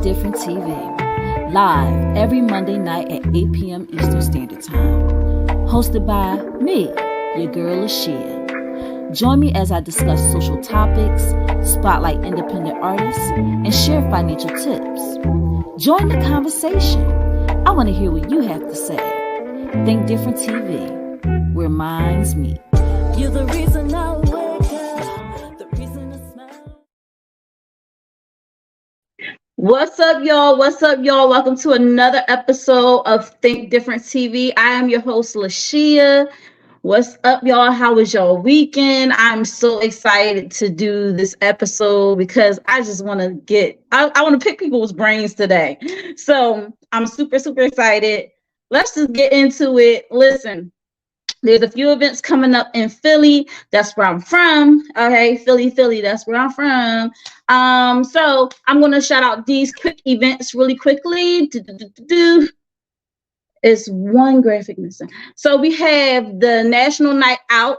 Different TV, live every Monday night at 8 p.m. Eastern Standard Time. Hosted by me, your girl Lashia. Join me as I discuss social topics, spotlight independent artists, and share financial tips. Join the conversation. I want to hear what you have to say. Think Different TV, where minds meet. You're the reason I wake up, the reason I smile. What's up, y'all? What's up, y'all? Welcome to another episode of Think Different TV. I am your host, Lashia. What's up, y'all? How was your weekend? I'm so excited to do this episode because I just want to I want to pick people's brains today. So I'm super excited. Let's just get into it. Listen, there's a few events coming up in Philly. That's where I'm from. Okay, Philly, that's where I'm from. So I'm going to shout out these quick events really quickly. It's one graphic missing. So we have the National Night Out,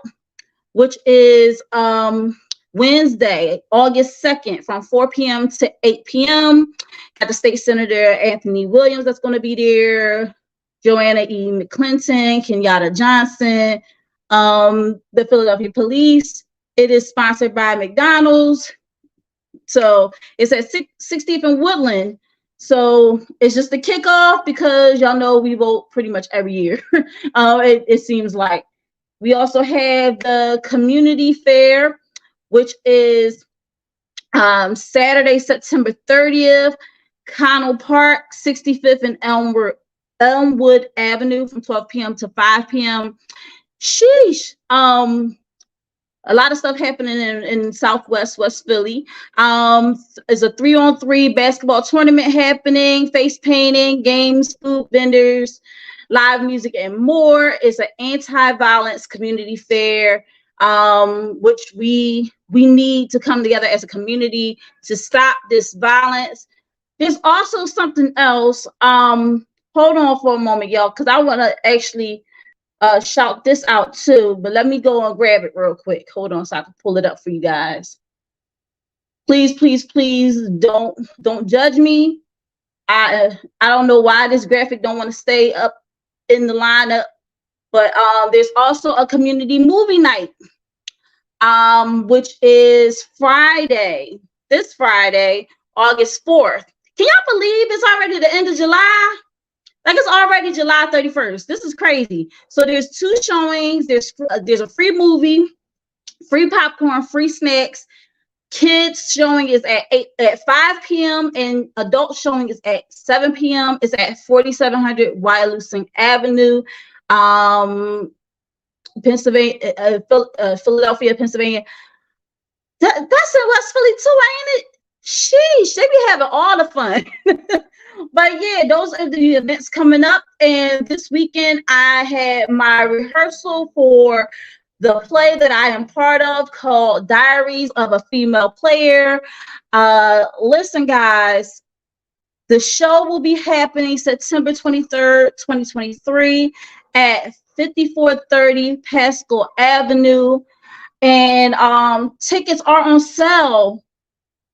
which is Wednesday, August 2nd from 4 p.m. to 8 p.m. Got the State Senator Anthony Williams that's going to be there, Joanna E. McClinton, Kenyatta Johnson, the Philadelphia Police. It is sponsored by McDonald's. So it's at 60th and Woodland. So it's just the kickoff because y'all know we vote pretty much every year. It seems like. We also have the community fair, which is Saturday, September 30th, Connell Park, 65th and Elmwood Avenue from 12 p.m. to 5 p.m. Sheesh. A lot of stuff happening in Southwest West Philly. There's a 3-on-3 basketball tournament happening, face painting, games, food vendors, live music, and more. It's an anti-violence community fair, which we need to come together as a community to stop this violence. There's also something else. Hold on for a moment, y'all, because I want to actually shout this out too, but let me go and grab it real quick. Hold on so I can pull it up for you guys. Please don't judge me. I don't know why this graphic don't want to stay up in the lineup, but there's also a community movie night, which is this Friday, August 4th. Can y'all believe it's already the end of July? Like, it's already July 31st. This is crazy. So there's 2 showings. There's a free movie, free popcorn, free snacks. Kids showing is at 5 p.m. and adult showing is at 7 p.m. It's at 4700 Wyalusing Avenue, Pennsylvania, Philadelphia, Pennsylvania. That's in West Philly too, ain't it? Sheesh, they be having all the fun. But yeah, those are the events coming up. And this weekend, I had my rehearsal for the play that I am part of called Diaries of a Female Player. Listen, guys, the show will be happening September 23rd, 2023 at 5430 Pascal Avenue. And tickets are on sale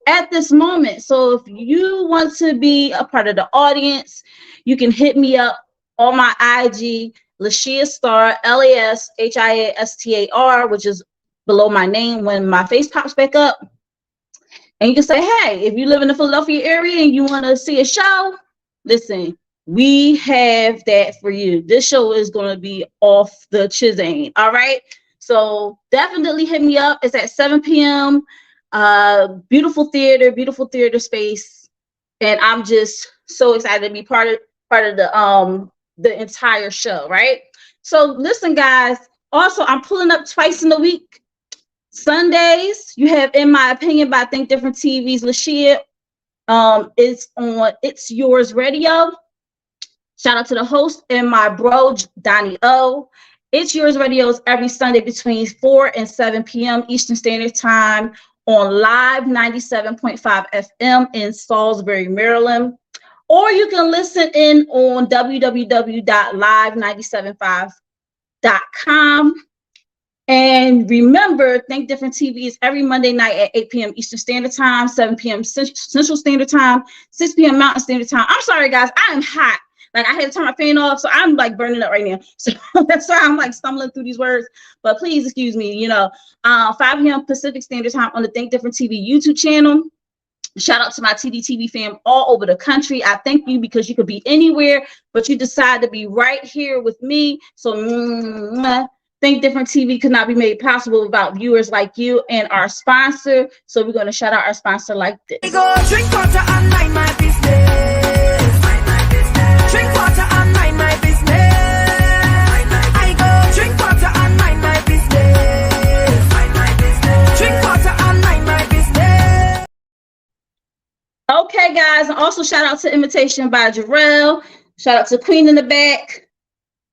at this moment. So if you want to be a part of the audience, you can hit me up on my IG, Lashia Star, LASHIASTAR, which is below my name when my face pops back up. And you can say, hey, if you live in the Philadelphia area and you want to see a show, listen, we have that for you. This show is going to be off the chisane. All right. So definitely hit me up. It's at 7 p.m. Beautiful theater space, and I'm just so excited to be part of the entire show, right? So listen, guys, also I'm pulling up twice in the week. Sundays, you have In My Opinion by Think Different TV's Lashia. It's on It's Yours Radio. Shout out to the host and my bro Donnie O. It's Yours Radio is every Sunday between 4 and 7 p.m. Eastern Standard Time on Live 97.5 FM in Salisbury, Maryland. Or you can listen in on www.live975.com. And And remember, Think Different TV is every Monday night at 8 p.m. Eastern Standard Time, 7 p.m. Central Standard Time, 6 p.m. Mountain Standard Time. I'm sorry, guys. I am hot. Like, I had to turn my fan off, so I'm like burning up right now. So that's why I'm like stumbling through these words. But please excuse me, 5 p.m. Pacific Standard Time on the Think Different TV YouTube channel. Shout out to my Tdtv fam all over the country. I thank you because you could be anywhere, but you decide to be right here with me. So Think Different TV could not be made possible without viewers like you and our sponsor. So we're going to shout out our sponsor like this. Drink water and mind my business. Drink water and mind my business. I go drink water and mind my business. Drink water and mind my business. Okay, guys, and also shout out to Imitation by Jarrell. Shout out to Queen in the back.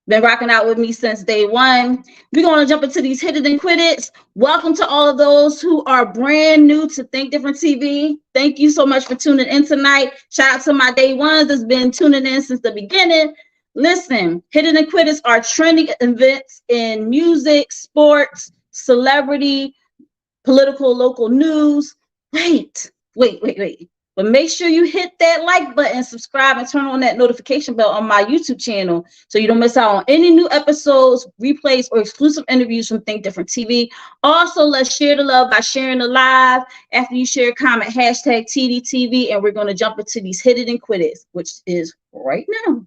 Been rocking out with me since day one. We're going to jump into these Hit It and Quit It. Welcome to all of those who are brand new to Think Different TV. Thank you so much for tuning in tonight. Shout out to my day ones that's been tuning in since the beginning. Listen, Hit It and Quit It are trending events in music, sports, celebrity, political, local news. Wait. But make sure you hit that like button, subscribe, and turn on that notification bell on my YouTube channel so you don't miss out on any new episodes, replays, or exclusive interviews from Think Different TV. Also, let's share the love by sharing the live. After you share, comment hashtag Tdtv, and we're going to jump into these Hit It and Quit It, which is right now.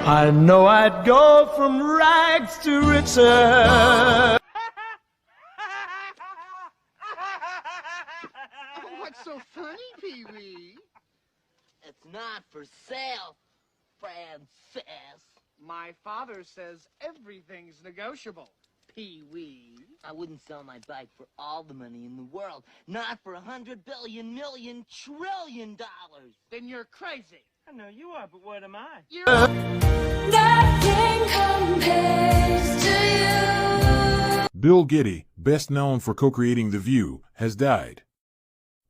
I know I'd go from rags to riches. What's so funny, Pee-wee? It's not for sale, Francis. My father says everything's negotiable, Pee-wee. I wouldn't sell my bike for all the money in the world. Not for $100 billion, million, trillion dollars. Then you're crazy. I know you are, but what am I? You're... Nothing compares to you. Bill Getty, best known for co-creating The View, has died.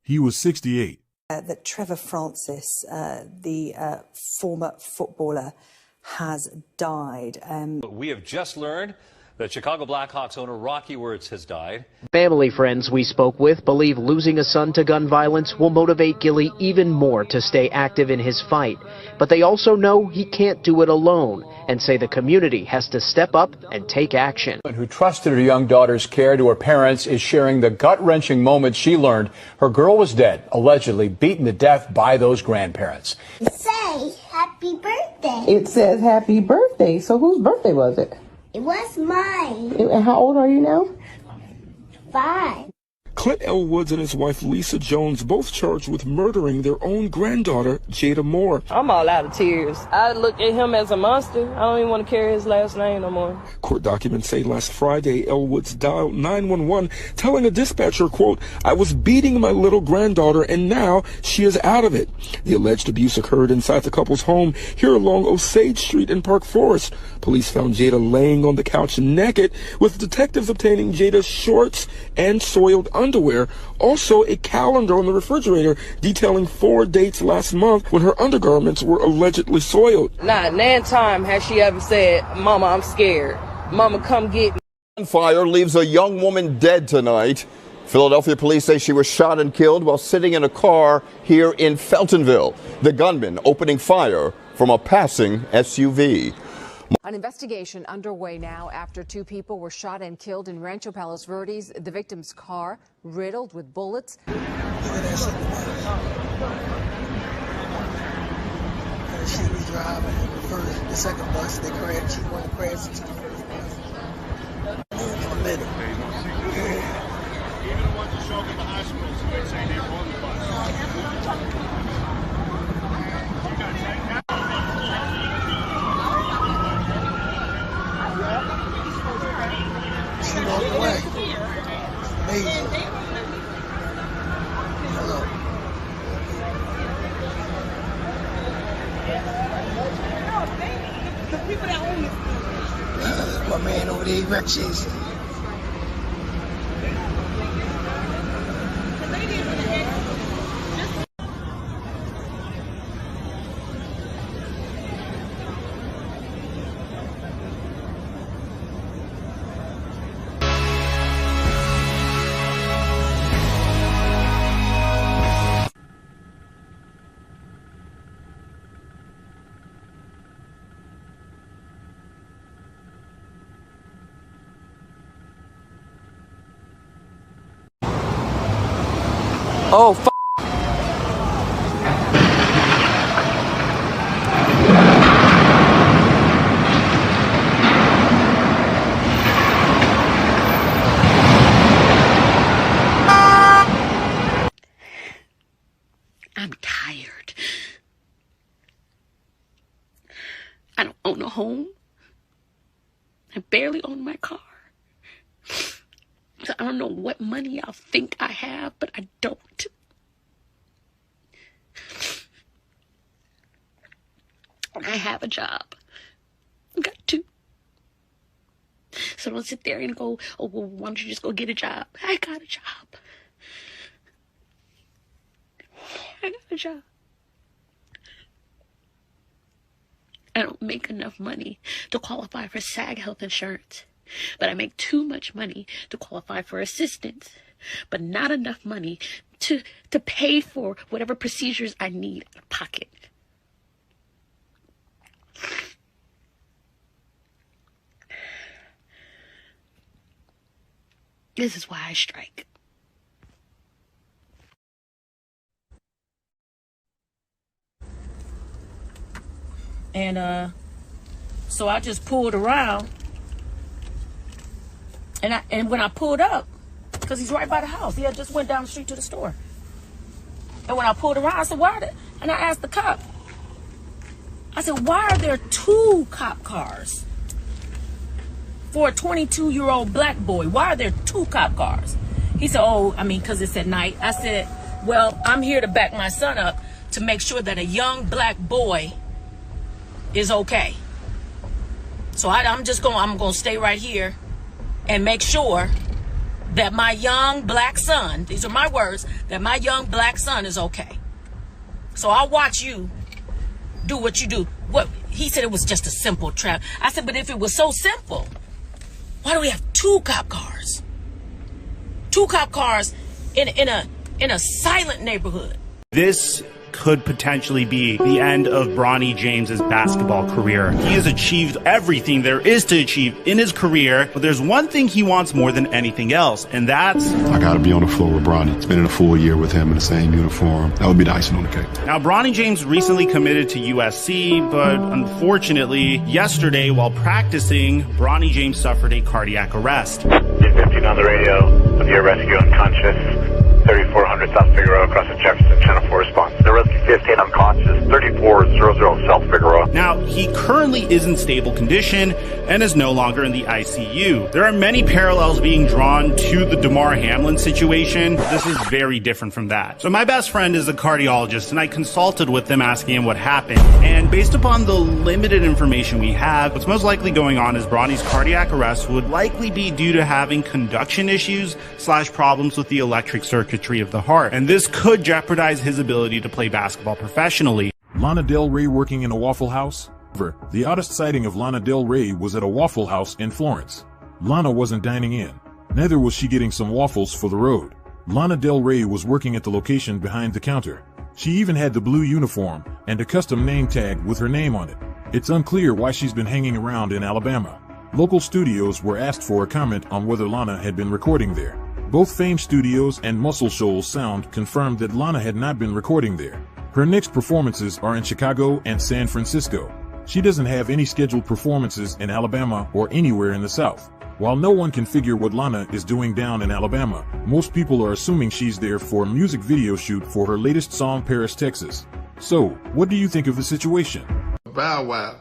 He was 68. That Trevor Francis, the former footballer, has died. We have just learned that Chicago Blackhawks owner Rocky Wirtz has died. Family friends we spoke with believe losing a son to gun violence will motivate Gilly even more to stay active in his fight. But they also know he can't do it alone and say the community has to step up and take action. Who trusted her young daughter's care to her parents is sharing the gut-wrenching moment she learned her girl was dead, allegedly beaten to death by those grandparents. Say happy birthday. It says happy birthday. So whose birthday was it? It was mine. And how old are you now? 5. Clint L. Woods and his wife Lisa Jones both charged with murdering their own granddaughter, Jada Moore. I'm all out of tears. I look at him as a monster. I don't even want to carry his last name no more. Court documents say last Friday, L. Woods dialed 911, telling a dispatcher, quote, "I was beating my little granddaughter and now she is out of it." The alleged abuse occurred inside the couple's home here along Osage Street in Park Forest. Police found Jada laying on the couch naked, with detectives obtaining Jada's shorts and soiled underwear. Also, a calendar on the refrigerator detailing 4 dates last month when her undergarments were allegedly soiled. Not nan time has she ever said, "Mama, I'm scared. Mama, come get me." Fire leaves a young woman dead tonight. Philadelphia police say she was shot and killed while sitting in a car here in Feltonville. The gunman opening fire from a passing SUV. An investigation underway now after 2 people were shot and killed in Rancho Palos Verdes. The victim's car riddled with bullets. She was driving the second bus. They crashed. She wanted to crash into the first bus. In the middle. Even the ones that show up at the hospitals, they say they were on the bus. She walked away. Amazing. Hello. The people that own this. My man over there, he wrecked chasing. Oh, f. I'm tired. I don't own a home. I barely own my car. So I don't know what money y'all think I have, but I don't. I have a job. I got two. So don't sit there and go, oh, well, why don't you just go get a job? I got a job. I got a job. I don't make enough money to qualify for SAG health insurance, but I make too much money to qualify for assistance, but not enough money to pay for whatever procedures I need out of pocket. This is why I strike. And so I just pulled around, and when I pulled up, because he's right by the house, he had just went down the street to the store. And when I pulled around, I said, and I asked the cop, I said, why are there 2 cop cars for a 22-year-old black boy? Why are there 2 cop cars? He said, oh, I mean, because it's at night. I said, well, I'm here to back my son up to make sure that a young black boy is okay. So I'm going to stay right here and make sure that my young black son, these are my words, that my young black son is okay. So I'll watch you do what you do. What he said, it was just a simple trap. I said, but if it was so simple, why do we have 2 cop cars? 2 cop cars in a silent neighborhood. This could potentially be the end of Bronny James's basketball career. He has achieved everything there is to achieve in his career, but there's one thing he wants more than anything else, and that's... I gotta be on the floor with Bronny. Spending a full year with him in the same uniform. That would be the icing on the cake. Now, Bronny James recently committed to USC, but unfortunately, yesterday while practicing, Bronny James suffered a cardiac arrest. 15 on the radio, severe rescue unconscious. 3400 South Figueroa, across the Jefferson, Channel 4 response. The rescue 15 unconscious, 3400 South Figueroa. Now, he currently is in stable condition and is no longer in the ICU. There are many parallels being drawn to the Damar Hamlin situation. This is very different from that. So my best friend is a cardiologist, and I consulted with them asking him what happened. And based upon the limited information we have, what's most likely going on is Bronny's cardiac arrest would likely be due to having conduction issues / problems with the electric circuitry of the heart. And this could jeopardize his ability to play basketball professionally. Lana Del Rey working in a Waffle House? The oddest sighting of Lana Del Rey was at a Waffle House in Florence. Lana wasn't dining in. Neither was she getting some waffles for the road. Lana Del Rey was working at the location behind the counter. She even had the blue uniform and a custom name tag with her name on it. It's unclear why she's been hanging around in Alabama. Local studios were asked for a comment on whether Lana had been recording there. Both Fame Studios and Muscle Shoals Sound confirmed that Lana had not been recording there. Her next performances are in Chicago and San Francisco. She doesn't have any scheduled performances in Alabama or anywhere in the South. While no one can figure what Lana is doing down in Alabama, most people are assuming she's there for a music video shoot for her latest song, Paris, Texas. So, what do you think of the situation? Bow Wow.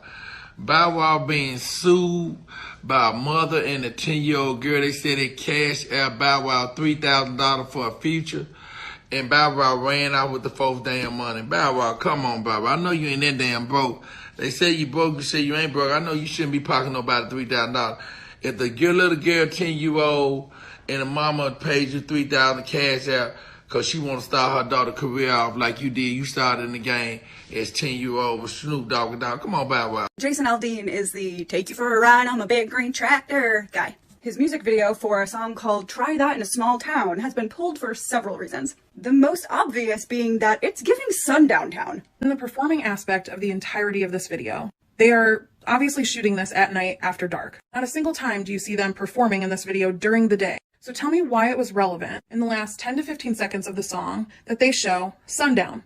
Bow Wow being sued by a mother and a 10-year-old girl. They said they cashed out Bow Wow $3,000 for a future. And Bow Wow ran out with the folks' damn money. Bow Wow, come on, Bow Wow. I know you ain't that damn broke. They say you broke, you say you ain't broke. I know you shouldn't be pocketing nobody $3,000. If the little girl, 10-year-old, and the mama paid you $3,000 cash out because she want to start her daughter's career off like you did. You started in the game as 10-year-old with Snoop Dogg. Come on, Bow Wow. Jason Aldean is the take you for a ride on my big green tractor guy. His music video for a song called Try That in a Small Town has been pulled for several reasons. The most obvious being that it's giving Sundown Town. In the performing aspect of the entirety of this video, they are obviously shooting this at night after dark. Not a single time do you see them performing in this video during the day. So tell me why it was relevant in the last 10 to 15 seconds of the song that they show sundown.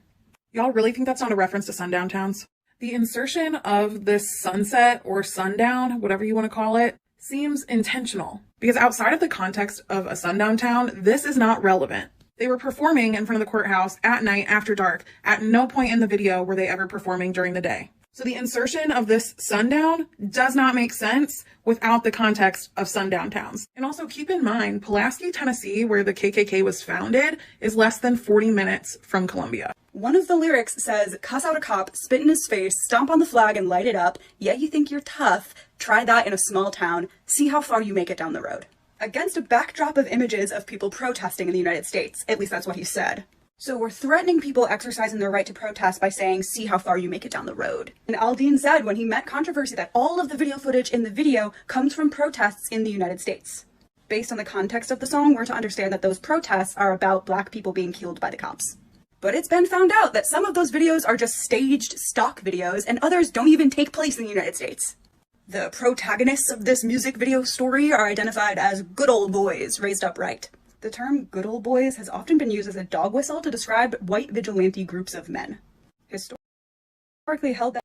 Y'all really think that's not a reference to sundown towns? The insertion of this sunset or sundown, whatever you want to call it, seems intentional because outside of the context of a sundown town, this is not relevant. They were performing in front of the courthouse at night after dark. At no point in the video were they ever performing during the day. So the insertion of this sundown does not make sense without the context of sundown towns. And also keep in mind, Pulaski, Tennessee, where the KKK was founded, is less than 40 minutes from Columbia. One of the lyrics says, cuss out a cop, spit in his face, stomp on the flag and light it up. Yeah, you think you're tough. Try that in a small town. See how far you make it down the road. Against a backdrop of images of people protesting in the United States. At least that's what he said. So we're threatening people exercising their right to protest by saying, see how far you make it down the road. And Aldean said when he met controversy that all of the video footage in the video comes from protests in the United States. Based on the context of the song, we're to understand that those protests are about Black people being killed by the cops. But it's been found out that some of those videos are just staged stock videos and others don't even take place in the United States. The protagonists of this music video story are identified as good old boys raised up right. The term good old boys has often been used as a dog whistle to describe white vigilante groups of men. Historically hell-bent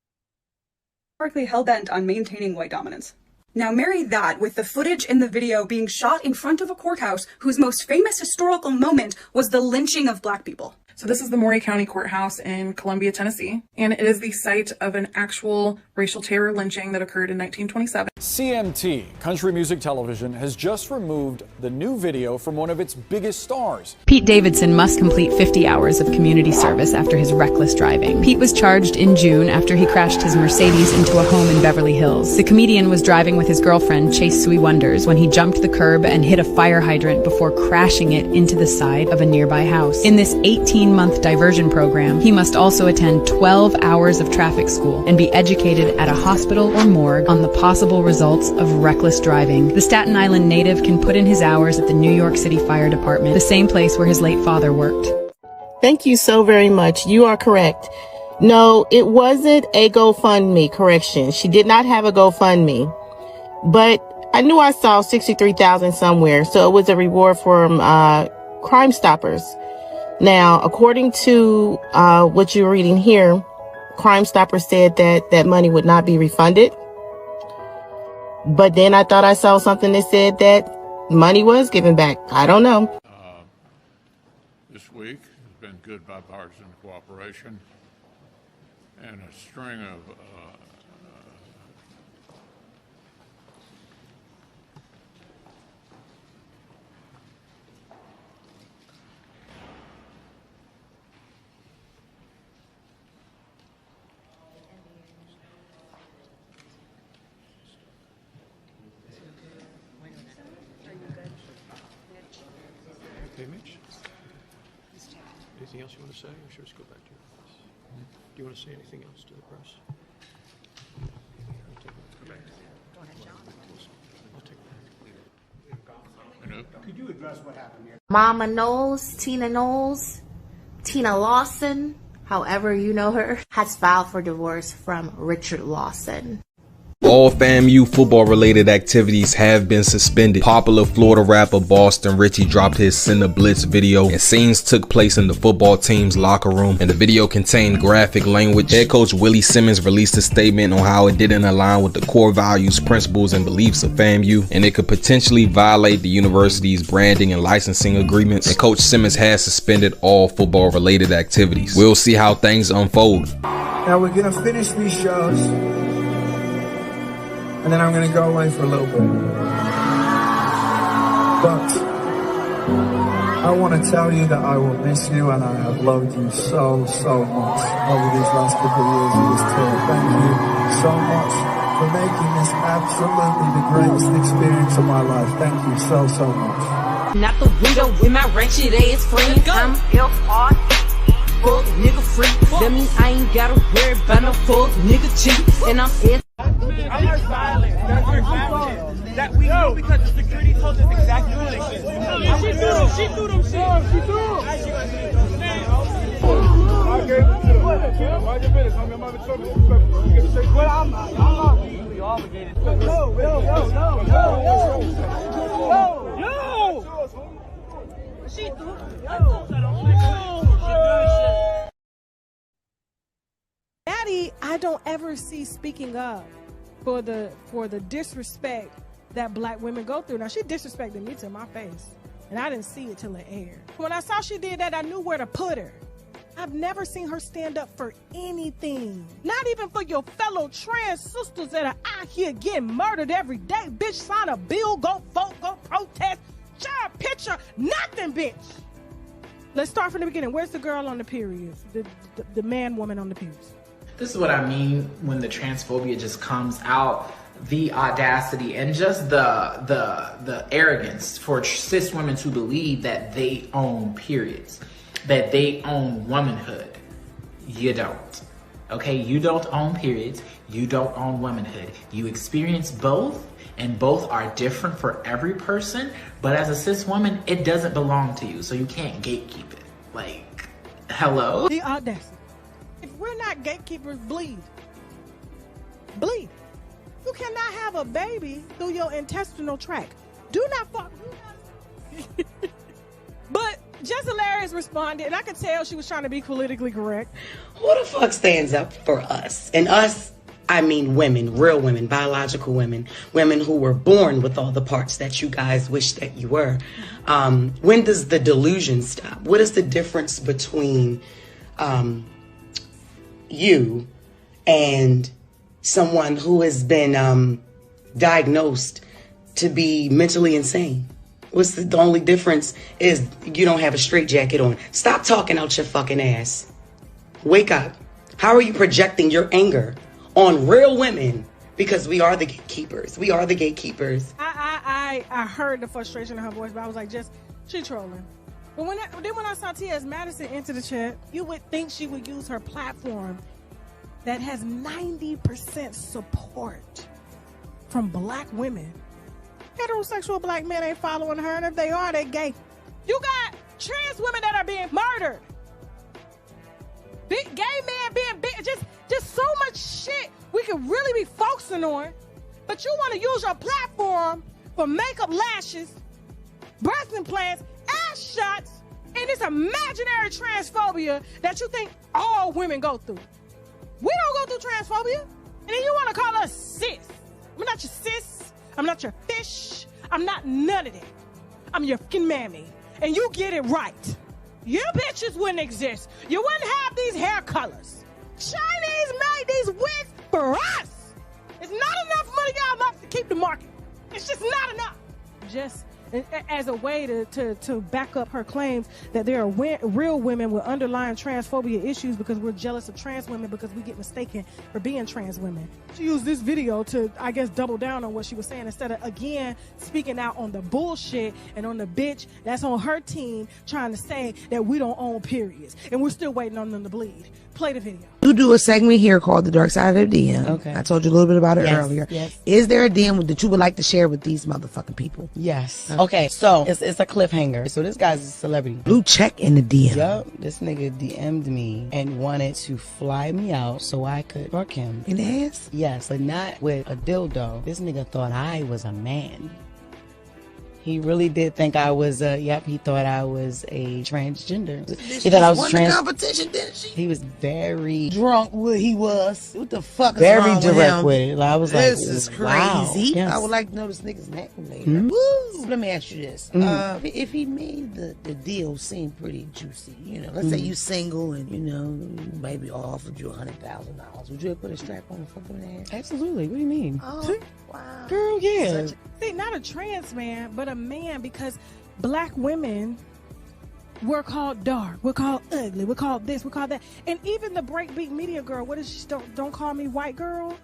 on maintaining white dominance. Now marry that with the footage in the video being shot in front of a courthouse whose most famous historical moment was the lynching of Black people. So this is the Maury County Courthouse in Columbia, Tennessee, and it is the site of an actual racial terror lynching that occurred in 1927. CMT, Country Music Television, has just removed the new video from one of its biggest stars. Pete Davidson must complete 50 hours of community service after his reckless driving. Pete was charged in June after he crashed his Mercedes into a home in Beverly Hills. The comedian was driving with his girlfriend, Chase Sui Wonders, when he jumped the curb and hit a fire hydrant before crashing it into the side of a nearby house. In this 18-month diversion program, he must also attend 12 hours of traffic school and be educated at a hospital or morgue on the possible results of reckless driving. The Staten Island native can put in his hours at the New York City Fire Department, the same place where his late father worked. Thank you so very much. You are correct. No, it wasn't a GoFundMe, correction. She did not have a GoFundMe, but I knew I saw $63,000 somewhere, so it was a reward from Crime Stoppers. Now, according to what you're reading here, Crime Stoppers said that that money would not be refunded. But then I thought I saw something that said that money was given back. I don't know. This week has been good bipartisan cooperation and a string of Okay, Mitch. Anything else you want to say, or should we just go back to your press? Do you want to say anything else to the press? Go back. Go ahead, John. I'll take that. Could you address what happened here? Mama Knowles, Tina Lawson, however you know her, has filed for divorce from Richard Lawson. All FAMU football-related activities have been suspended. Popular Florida rapper Boston Richie dropped his Send a Blitz video, and scenes took place in the football team's locker room, and the video contained graphic language. Head coach Willie Simmons released a statement on how it didn't align with the core values, principles, and beliefs of FAMU, and it could potentially violate the university's branding and licensing agreements, and Coach Simmons has suspended all football-related activities. We'll see how things unfold. Now we're going to finish these shows, and then I'm going to go away for a little bit. But I want to tell you that I will miss you, and I have loved you so much over these last couple of years of this tour. Thank you so much for making this absolutely the greatest experience of my life. Thank you so much. Not the window with my wretched ass friends. I'm F-R-E, fuck nigga free. That means I ain't gotta worry about no fuck nigga cheat. And I'm I'm not violent. That's our savages. That we know because the security told us exactly what they did. She threw them shit. She threw them. I gave it to them. Mind your business. I'm not disrespectful. You get the same. But I'm not legally obligated. No. Daddy, I don't ever see speaking up for the disrespect that black women go through. Now, she disrespected me to my face, and I didn't see it till it aired. When I saw she did that, I knew where to put her. I've never seen her stand up for anything. Not even for your fellow trans sisters that are out here getting murdered every day. Bitch, sign a bill, go vote, go protest, share a picture, nothing, bitch. Let's start from the beginning. Where's the girl on the periods? The man, woman on the periods. This is what I mean when the transphobia just comes out. The audacity and just the arrogance for cis women to believe that they own periods, that they own womanhood. You don't. Okay, you don't own periods, you don't own womanhood. You experience both, and both are different for every person, but as a cis woman, it doesn't belong to you, so you can't gatekeep it. Like, hello? The audacity. If we're not gatekeepers, bleed. Bleed. You cannot have a baby through your intestinal tract. Do not fuck. But Just Hilarious responded, and I could tell she was trying to be politically correct. Who the fuck stands up for us? And us, I mean women, real women, biological women, women who were born with all the parts that you guys wish that you were. When does the delusion stop? What is the difference between you and someone who has been diagnosed to be mentally insane? What's the only difference is you don't have a straitjacket on. Stop talking out your fucking ass. Wake up. How are you projecting your anger on real women? Because we are the gatekeepers. We are the gatekeepers. I heard the frustration in her voice, but I was like, she trolling. But when I saw T.S. Madison enter the chat, you would think she would use her platform that has 90% support from black women. Heterosexual black men ain't following her, and if they are, they gay. You got trans women that are being murdered. Gay men being just so much shit we could really be focusing on. But you want to use your platform for makeup, lashes, breast implants, ass shots, and this imaginary transphobia that you think all women go through. We don't go through transphobia. And then you want to call us cis. I'm not your cis. I'm not your fish. I'm not none of that. I'm your fucking mammy. And you get it right. You bitches wouldn't exist. You wouldn't have these hair colors. Chinese made these wigs for us. It's not enough money y'all love to keep the market. It's just not enough. Just as a way to back up her claims that there are real women with underlying transphobia issues because we're jealous of trans women because we get mistaken for being trans women. She used this video to, I guess, double down on what she was saying instead of, again, speaking out on the bullshit and on the bitch that's on her team trying to say that we don't own periods. And we're still waiting on them to bleed. Play the video. You do a segment here called The Dark Side of the DM. Okay. I told you a little bit about it earlier. Yes. Is there a DM that you would like to share with these motherfucking people? Yes. Okay, so it's a cliffhanger. So this guy's a celebrity. Blue check in the DM. Yup. This nigga DM'd me and wanted to fly me out so I could fuck him. In the ass? Yes, but not with a dildo. This nigga thought I was a man. He really did think I was he thought I was a transgender. He thought I was trans. Competition, didn't she? He was very drunk. What he was. What the fuck is very wrong direct with him? with it. Like, I was this like, is wow. crazy. Yes. I would like to know this nigga's name later. Mm-hmm. Woo! Let me ask you this. Mm-hmm. If he made the deal seem pretty juicy, let's say you single and, maybe offered you $100,000, would you have put a strap on and fuck him in the ass? Absolutely. What do you mean? Oh, wow. Girl, yeah. See, not a trans man, but a man, because black women were called dark, we're called ugly, we're called this, we're called that. And even the breakbeat media girl, what is she, don't call me white girl?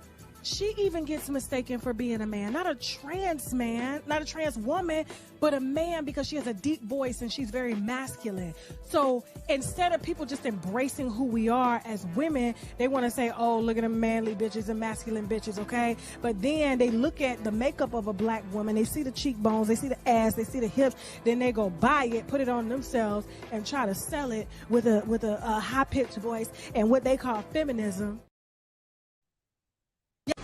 She even gets mistaken for being a man. Not a trans man, not a trans woman, but a man, because she has a deep voice and she's very masculine. So instead of people just embracing who we are as women, they want to say, oh, look at them manly bitches and masculine bitches, okay? But then they look at the makeup of a black woman, they see the cheekbones, they see the ass, they see the hips, then they go buy it, put it on themselves, and try to sell it with a high-pitched voice and what they call feminism.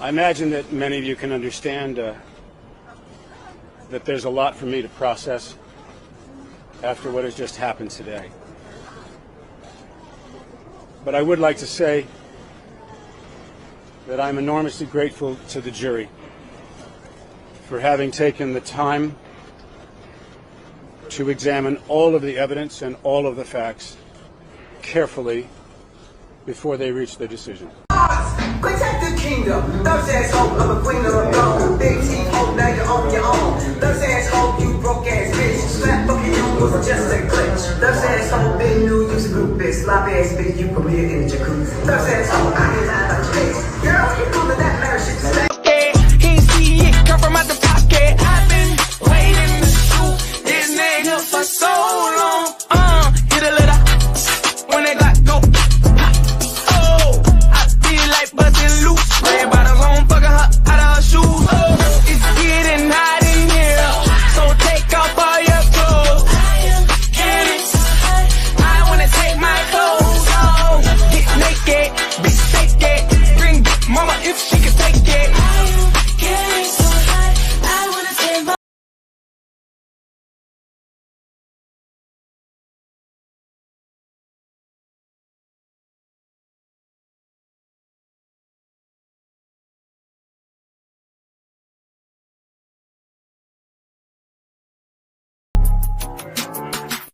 I imagine that many of you can understand that there's a lot for me to process after what has just happened today. But I would like to say that I'm enormously grateful to the jury for having taken the time to examine all of the evidence and all of the facts carefully before they reach their decision. Protect the kingdom. Those assholes of a queen of a throne. Big team, hope now you're on your own. Those assholes, you broke ass bitch. Slap fucking you was just a glitch. Those assholes, big new, you's a group bitch. Sloppy ass bitch, you premiered in the jacuzzi. Those assholes, I ain't lying about your bitch. Girl, you know that marriage shit today. He see it come from out the pocket. I've been waiting to shoot this nigga for so long. Get a little when they got go. Oh, I feel like busting loose. Red bottoms on, fucking her out of her shoes. Oh, it's getting hot in here, so take off all your clothes. I wanna take my clothes off, get naked, be naked, bring mama if she can take it.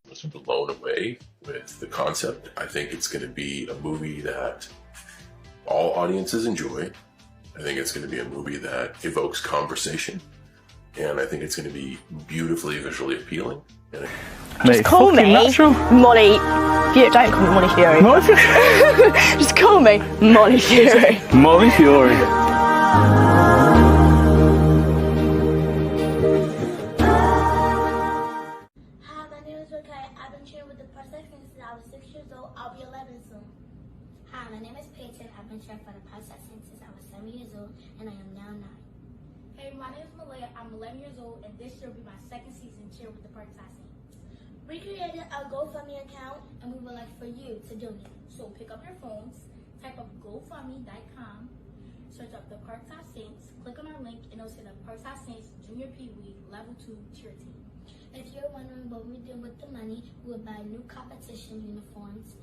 Was blown away with the concept. I think it's going to be a movie that all audiences enjoy. I think it's going to be a movie that evokes conversation, and I think it's going to be beautifully visually appealing. Just call me Molly. Yeah, don't call me Molly Fury. Molly Fury. Just call me Molly Fury. Molly Fury. I've been training with the Parsecs since I was 6 years old. I'll be 11 soon. Hi, my name is Peyton. I've been training for the Parsecs since I was 7 years old, and I am now 9. Hey, my name is Malaya. I'm 11 years old, and this year will be my second season cheering with the Parsecs Saints. We created a GoFundMe account, and we would like for you to donate. So pick up your phones, type up GoFundMe.com, search up the Parsecs Saints, click on our link, and it'll say the Parsecs Saints Junior Pee Wee Level 2 Cheer Team. If you're wondering what we do with the money, we'll buy new competition uniforms,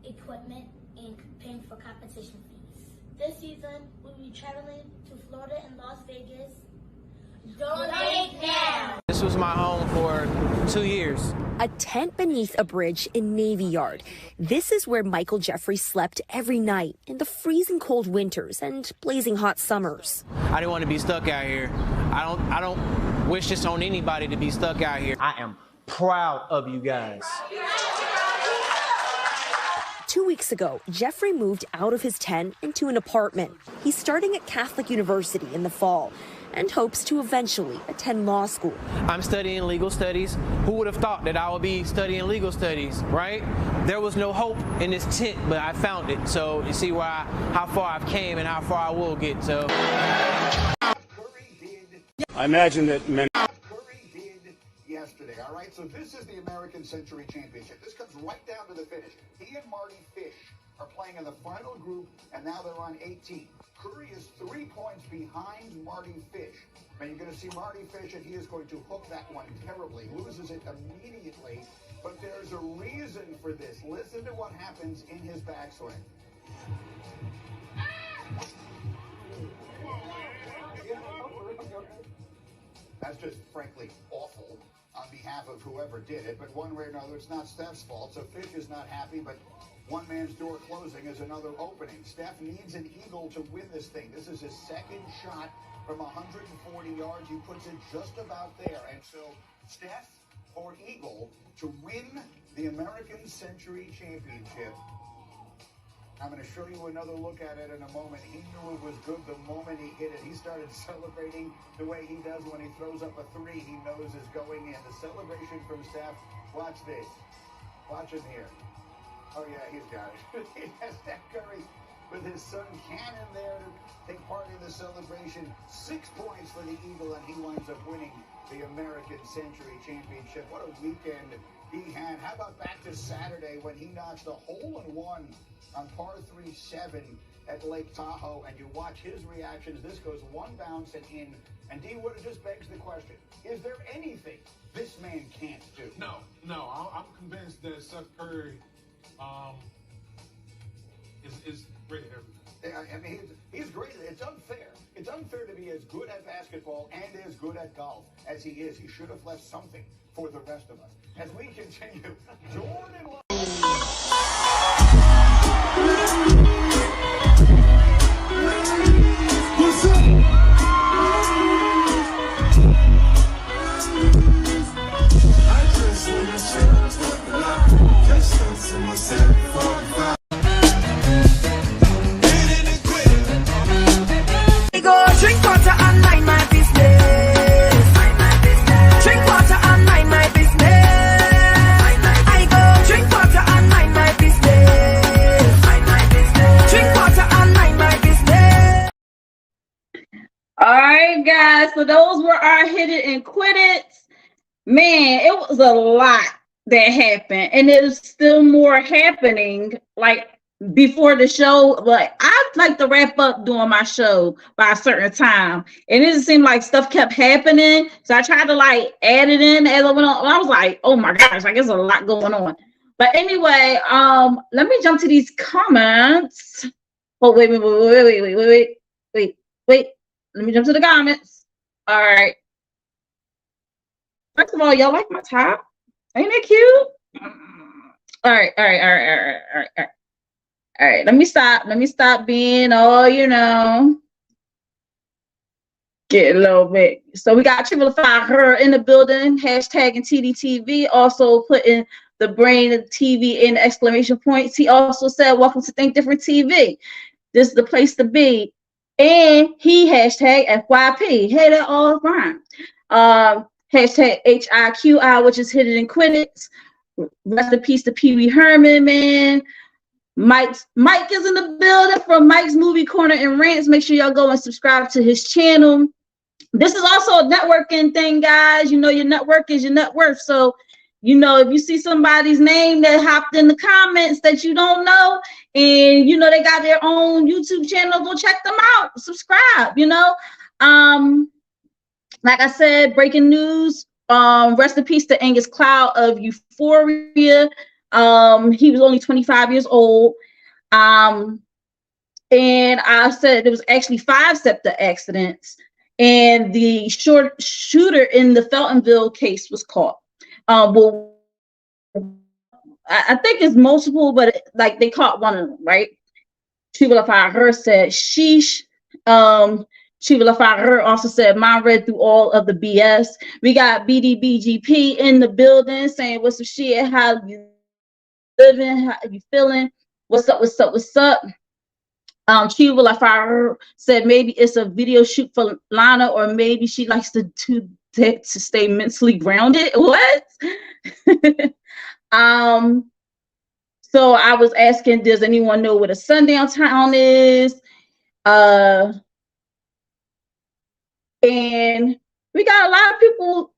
equipment, and paying for competition fees. This season, we'll be traveling to Florida and Las Vegas. Donate now! This was my home for 2 years. A tent beneath a bridge in Navy Yard. This is where Michael Jeffrey slept every night in the freezing cold winters and blazing hot summers. I didn't want to be stuck out here. I don't wish this on anybody to be stuck out here. I am proud of you guys. 2 weeks ago, Jeffrey moved out of his tent into an apartment. He's starting at Catholic University in the fall and hopes to eventually attend law school. I'm studying legal studies. Who would have thought that I would be studying legal studies, right? There was no hope in this tent, but I found it. So you see how far I've came and how far I will get. So I imagine that many yesterday, all right? So this is the American Century Championship. This comes right down to the finish. He and Marty Fish are playing in the final group, and now they're on 18. Curry is 3 points behind Marty Fish. And you're going to see Marty Fish, and he is going to hook that one terribly. Loses it immediately, but there's a reason for this. Listen to what happens in his backswing. That's just frankly awful on behalf of whoever did it, but one way or another, it's not Steph's fault, so Fish is not happy, but one man's door closing is another opening. Steph needs an eagle to win this thing. This is his second shot from 140 yards. He puts it just about there, and so Steph or eagle to win the American Century Championship. I'm going to show you another look at it in a moment. He knew it was good the moment he hit it. He started celebrating the way he does when he throws up a three he knows is going in. The celebration from Steph. Watch this. Watch him here. Oh, yeah, he's got it. He has Steph Curry with his son Cannon there to take part in the celebration. 6 points for the Eagle, and he winds up winning the American Century Championship. What a weekend he had. How about back to Saturday when he notched a hole-in-one on par 3-7 at Lake Tahoe, and you watch his reactions. This goes one bounce and in. And D Wood, it just begs the question: is there anything this man can't do? No. I'm convinced that Seth Curry is great at everything. I mean, he's great. It's unfair. It's unfair to be as good at basketball and as good at golf as he is. He should have left something for the rest of us. As we continue, Jordan Love. What's up? I just wanna chill with the love. Just dance in my 745. Go drink water and mind my business. Drink water and mind my business. I go drink water and mind my business. Drink water and mind my business. All right, guys. So those were our Hit It and Quit It. Man, it was a lot that happened, and there's still more happening. Like before the show, but I like to wrap up doing my show by a certain time, and it just seemed like stuff kept happening, so I tried to like add it in as I went on. I was like, oh my gosh, like there's a lot going on. But anyway, let me jump to these comments. Oh, wait. Let me jump to the comments. All right. First of all, y'all like my top? Ain't it cute? All right. All right, let me stop being all, get a little bit. So we got Triplify her in the building, hashtagging Tdtv, also putting the brain of TV in exclamation points. He also said, welcome to Think Different TV. This is the place to be. And he hashtag FYP. Hey, that all rhyme. Hashtag HIQI, which is Hit It and Quit It. Rest in peace to Pee Wee Herman, man. Mike is in the building from Mike's Movie Corner and Rants. Make sure y'all go and subscribe to his channel. This is also a networking thing, guys. You know, your network is your net worth. So, if you see somebody's name that hopped in the comments that you don't know, and they got their own YouTube channel, go check them out. Subscribe. Like I said, breaking news. Rest in peace to Angus Cloud of Euphoria. He was only 25 years old. And I said there was actually 5 septic accidents, and the shooter in the Feltonville case was caught. Well, I think it's multiple, but like they caught one of them, right? Triplify her said, sheesh. Triplify her also said, mine read through all of the BS. We got BDBGP in the building saying, what's up, shit? How you living? How you feeling? What's up? Triplify said maybe it's a video shoot for Lana, or maybe she likes to stay mentally grounded. What? So I was asking, does anyone know what a sundown town is? And we got a lot of people.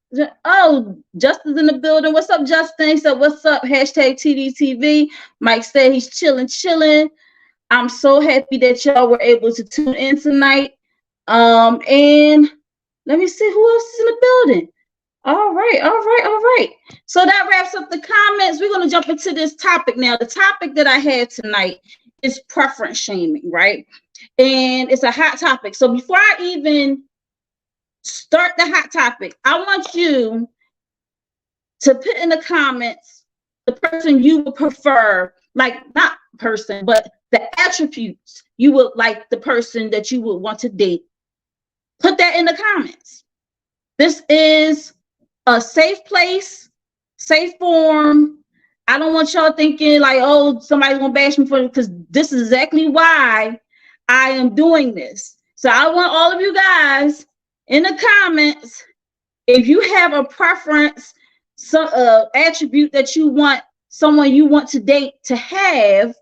Oh, Justin's in the building. What's up, Justin? He said, what's up? Hashtag Tdtv. Mike said he's chilling. I'm so happy that y'all were able to tune in tonight. And let me see who else is in the building. All right. So that wraps up the comments. We're going to jump into this topic now. The topic that I had tonight is preference shaming, right? And it's a hot topic. So before I even start the hot topic, I want you to put in the comments the person you would prefer, like not person, but the attributes you would like the person that you would want to date. Put that in the comments. This is a safe place, safe forum. I don't want y'all thinking like, oh, somebody's gonna bash me for it, because this is exactly why I am doing this. So I want all of you guys in the comments, if you have a preference, some attribute that you want someone you want to date to have,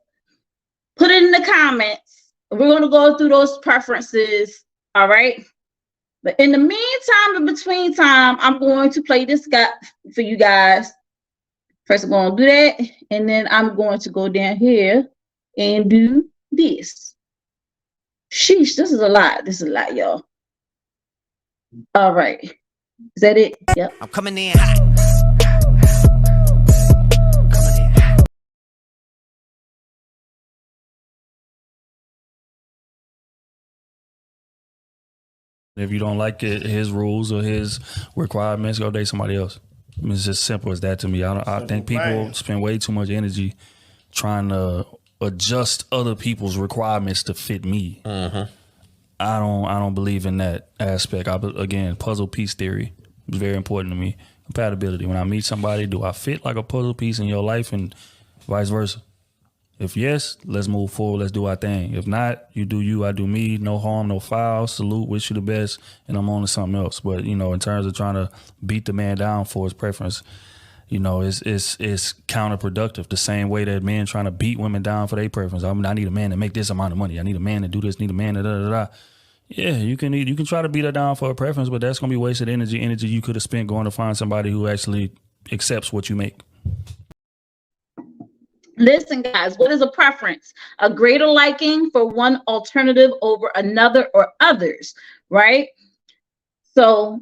put it in the comments. We're going to go through those preferences, all right? But in the meantime, in between time, I'm going to play this guy for you guys. First, I'm going to do that, and then I'm going to go down here and do this. Sheesh, this is a lot. This is a lot, y'all. All right. Is that it? Yep. I'm coming in hot. If you don't like his rules or his requirements, go date somebody else. I mean, it's just simple as that to me. I think people spend way too much energy trying to adjust other people's requirements to fit me. I don't believe in that aspect. Again, puzzle piece theory is very important to me. Compatibility. When I meet somebody, do I fit like a puzzle piece in your life, and vice versa? If yes, let's move forward. Let's do our thing. If not, you do you, I do me. No harm, no foul. Salute, wish you the best, and I'm on to something else. But you know, in terms of trying to beat the man down for his preference, you know, it's counterproductive. The same way that men trying to beat women down for their preference. I mean, I need a man to make this amount of money. I need a man to do this. Need a man to da da da. Yeah, you can try to beat her down for a preference, but that's gonna be wasted energy. Energy you could have spent going to find somebody who actually accepts what you make. Listen, guys, what is a preference? A greater liking for one alternative over another or others, right? So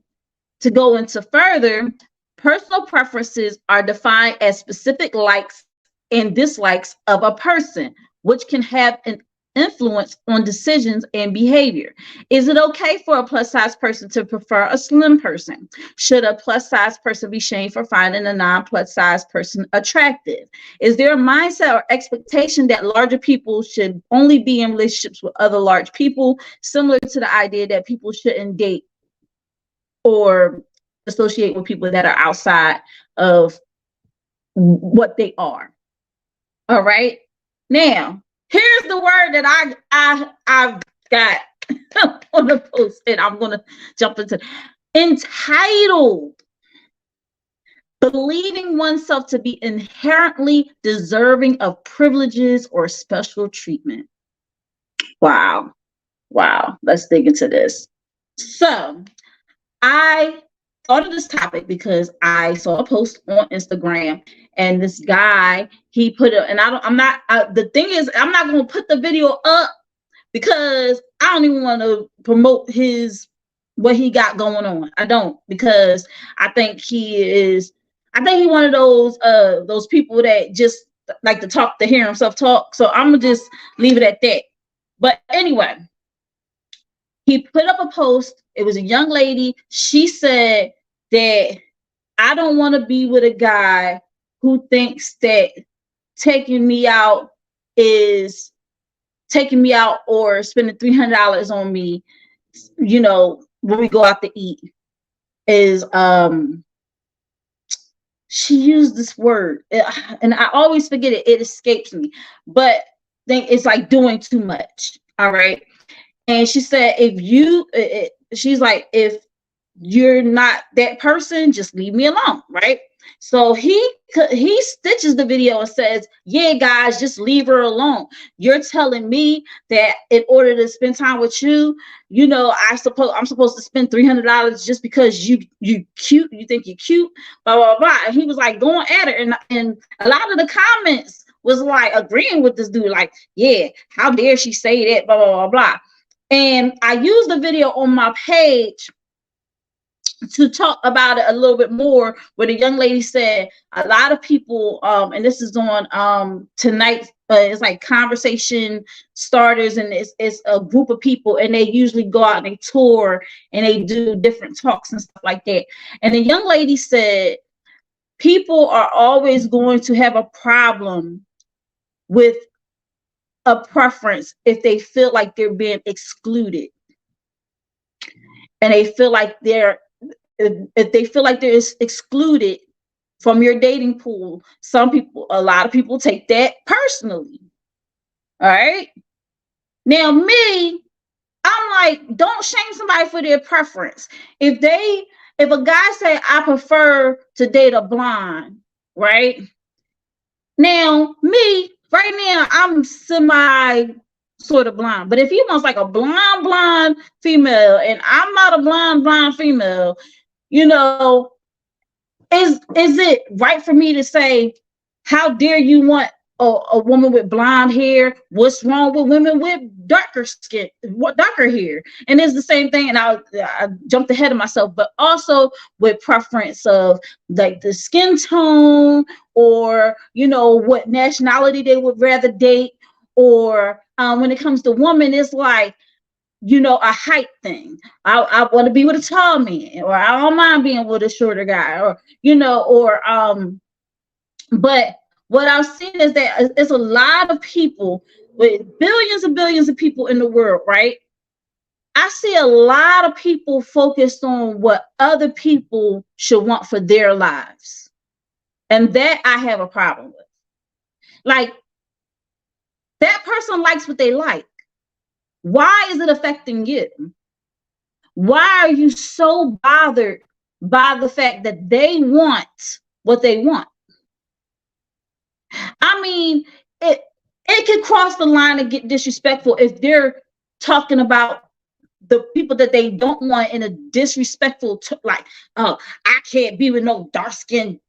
to go into further, personal preferences are defined as specific likes and dislikes of a person, which can have an influence on decisions and behavior. Is it okay for a plus size person to prefer a slim person? Should a plus size person be shamed for finding a non-plus size person attractive? Is there a mindset or expectation that larger people should only be in relationships with other large people, similar to the idea that people shouldn't date or associate with people that are outside of what they are? All right. Now, here's the word that I've got on the post, and I'm gonna jump into entitled. Believing oneself to be inherently deserving of privileges or special treatment. Wow. Let's dig into this. So I thought of this topic because I saw a post on Instagram, and this guy, he put it, and the thing is, I'm not going to put the video up because I don't even want to promote what he got going on. I don't, because I think he's one of those people that just like to hear himself talk. So I'm gonna just leave it at that. But anyway, he put up a post. It was a young lady. She said that I don't want to be with a guy who thinks that taking me out or spending $300 on me, you know, when we go out to eat, is she used this word, and I always forget it. It escapes me, but then it's like doing too much. All right. And she said, she's like, if you're not that person, just leave me alone, right? So he stitches the video and says, yeah, guys, just leave her alone. You're telling me that in order to spend time with you, you know, I'm supposed to spend $300 just because you cute, you think you're cute, blah, blah, blah. And he was like going at her, and a lot of the comments was like agreeing with this dude, like, yeah, how dare she say that, blah, blah, blah, blah. And I used the video on my page to talk about it a little bit more, where the young lady said a lot of people, and this is on tonight, it's like conversation starters, and it's a group of people, and they usually go out and they tour and they do different talks and stuff like that. And the young lady said people are always going to have a problem with a preference if they feel like they're being excluded, and they feel like if they feel like they're excluded from your dating pool. A lot of people take that personally. All right. Now me, I'm like, don't shame somebody for their preference. If a guy say I prefer to date a blonde, right? Now me, right now, I'm semi sort of blonde. But if he wants like a blonde female, and I'm not a blonde female, you know, is it right for me to say, how dare you want a woman with blonde hair? What's wrong with women with darker skin, darker hair? And it's the same thing. And I jumped ahead of myself, but also with preference of like the skin tone, or what nationality they would rather date, or when it comes to women, it's like a height thing. I want to be with a tall man, or I don't mind being with a shorter guy, or but what I've seen is that it's a lot of people with billions and billions of people in the world, right? I see a lot of people focused on what other people should want for their lives. And that I have a problem with. Like, that person likes what they like. Why is it affecting you? Why are you so bothered by the fact that they want what they want? I mean, it can cross the line and get disrespectful if they're talking about the people that they don't want in a disrespectful, like, oh, I can't be with no dark skin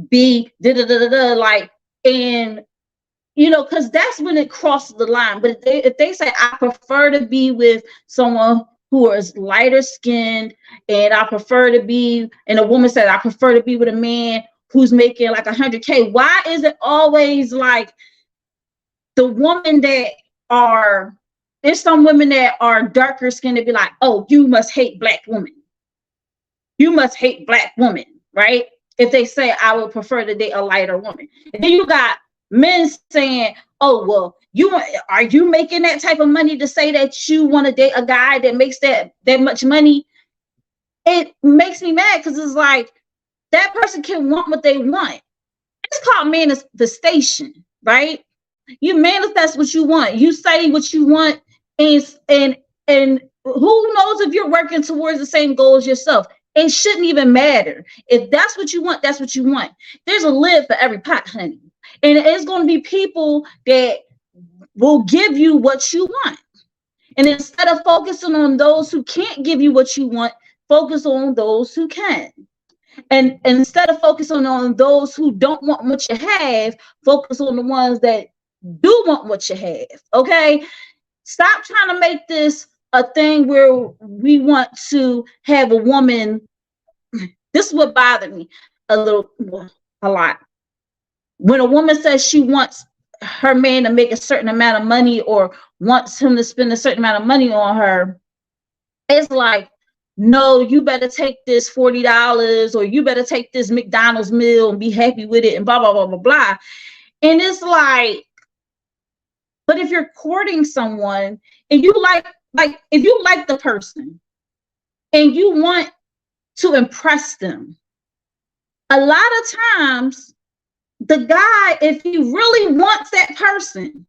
B, like, and because that's when it crosses the line. But if they say, I prefer to be with someone who is lighter skinned, and I prefer to be, and a woman said, I prefer to be with a man who's making like 100K. Why is it always like the woman that there's some women that are darker skinned to be like, oh, you must hate black women. You must hate black women, right? If they say, I would prefer to date a lighter woman. And then you got men saying, oh, well, are you making that type of money to say that you want to date a guy that makes that much money? It makes me mad, because it's like, that person can want what they want. It's called manifestation, right? You manifest what you want. You say what you want, and who knows if you're working towards the same goal as yourself. It shouldn't even matter. If that's what you want, that's what you want. There's a lid for every pot, honey. And it's going to be people that will give you what you want. And instead of focusing on those who can't give you what you want, focus on those who can. And instead of focusing on those who don't want what you have, focus on the ones that do want what you have. Okay? Stop trying to make this a thing where we want to have a woman. This is what bothered me a lot. When a woman says she wants her man to make a certain amount of money, or wants him to spend a certain amount of money on her, it's like, no, you better take this $40, or you better take this McDonald's meal and be happy with it, and blah, blah, blah, blah, blah. And it's like, but if you're courting someone and you like if you like the person and you want to impress them, a lot of times the guy, if he really wants that person,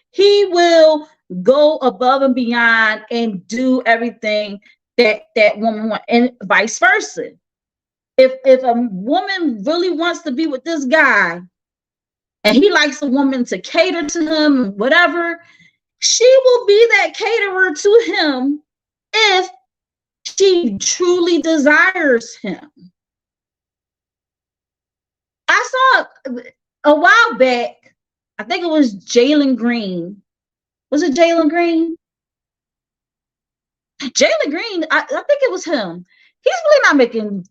he will go above and beyond and do everything that woman wants, and vice versa. If a woman really wants to be with this guy and he likes a woman to cater to him, whatever, she will be that caterer to him if she truly desires him. I saw a while back, I think it was Jalen Green. Was it Jalen Green? Jalen Green, I think it was him. He's really not making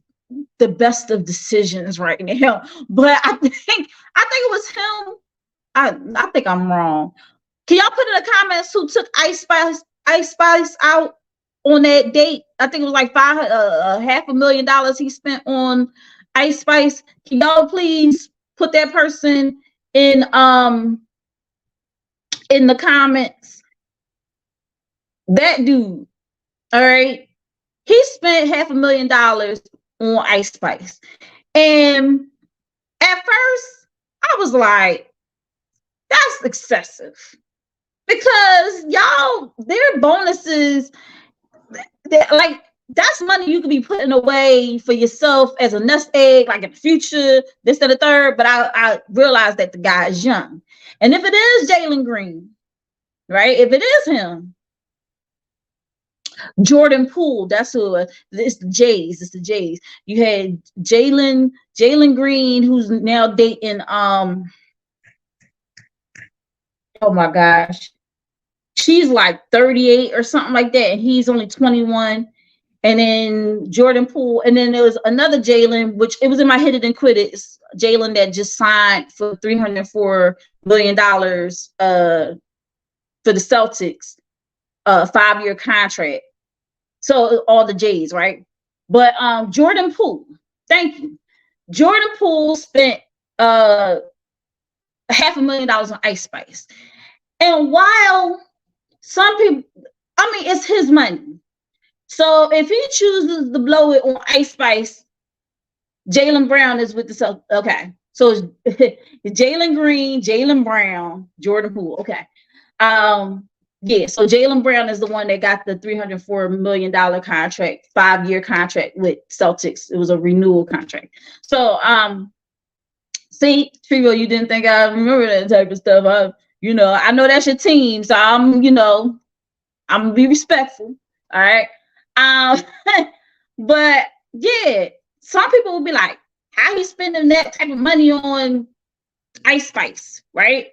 the best of decisions right now, but I think it was him. I think I'm wrong. Can y'all put in the comments who took Ice Spice out on that date? I think it was like $500,000 he spent on Ice Spice. Can y'all please put that person in the comments? That dude, all right, he spent $500,000 on Ice Spice, and at first I was like, that's excessive, because y'all, their bonuses, like, that's money you could be putting away for yourself as a nest egg, like in the future, this and the third. But I realized that the guy is young. And if it is Jalen Green, right? If it is him, Jordan Poole, that's who it's the Jays. It's the Jays. You had Jalen Green, who's now dating oh my gosh. She's like 38 or something like that, and he's only 21. And then Jordan Poole, and then there was another Jalen, which it was in my Hit It and Quit It. It's Jalen that just signed for $304 million for the Celtics, 5-year contract. So all the Jays, right? But Jordan Poole, thank you. Jordan Poole spent $500,000 on Ice Spice. And while some people, I mean, it's his money. So if he chooses to blow it on Ice Spice, Jaylen Brown is with the Celtics. Okay. So it's Jalen Green, Jaylen Brown, Jordan Poole. Okay. Yeah, so Jaylen Brown is the one that got the $304 million contract, 5-year contract with Celtics. It was a renewal contract. So, see, Trevo, you didn't think I remember that type of stuff. I know that's your team, so I'm gonna be respectful. All right. But yeah, some people will be like, how he spending that type of money on Ice Spice, right?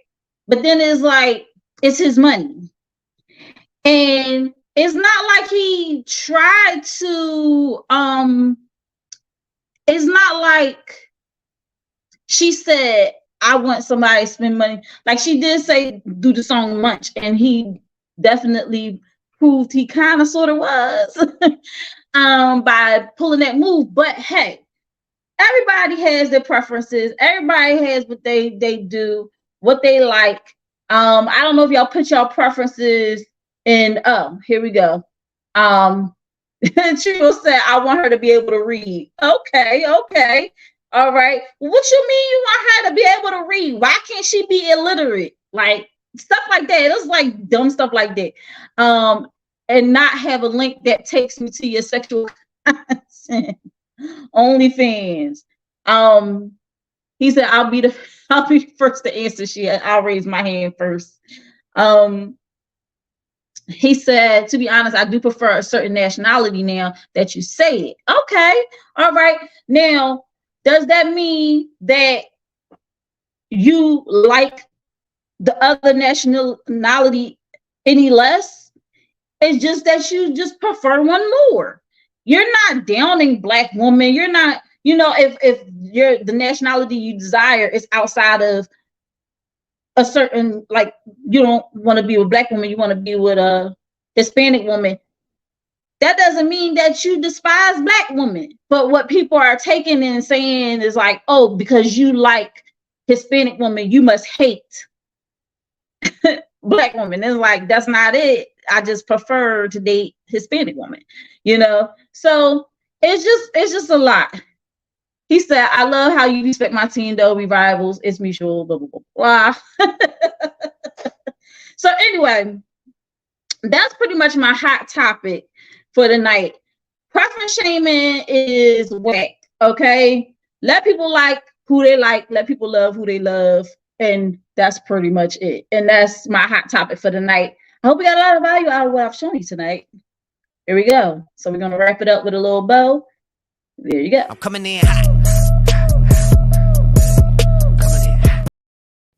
But then it's like, it's his money. And it's not like he tried to, it's not like she said, I want somebody to spend money. Like she did say, do the song Munch, and he definitely proved he kind of sort of was by pulling that move. But hey, everybody has their preferences. Everybody has what they do, what they like. I don't know if y'all put y'all preferences in. Oh, here we go. Trill said, I want her to be able to read. Okay. All right. What you mean you want her to be able to read? Why can't she be illiterate? Like stuff like that. It's like dumb stuff like that. And not have a link that takes me to your sexual content. OnlyFans. He said, I'll be first to answer shit. I'll raise my hand first. He said, to be honest, I do prefer a certain nationality now that you say it. Okay. All right. Now, does that mean that you like the other nationality any less? It's just that you just prefer one more. You're not downing Black woman. You're not, if you're the nationality you desire is outside of a certain, like, you don't want to be with Black woman, you want to be with a Hispanic woman. That doesn't mean that you despise Black women. But what people are taking and saying is like, oh, because you like Hispanic woman, you must hate Black women. It's like, that's not it. I just prefer to date Hispanic women, So it's just a lot. He said, I love how you respect my team, though. We rivals. It's mutual, blah, blah, blah, blah. So anyway, that's pretty much my hot topic for the night. Preference shaming is whack, okay? Let people like who they like. Let people love who they love. And that's pretty much it. And that's my hot topic for the night. I hope we got a lot of value out of what I've shown you tonight. Here we go. So we're going to wrap it up with a little bow. There you go. I'm coming in hot.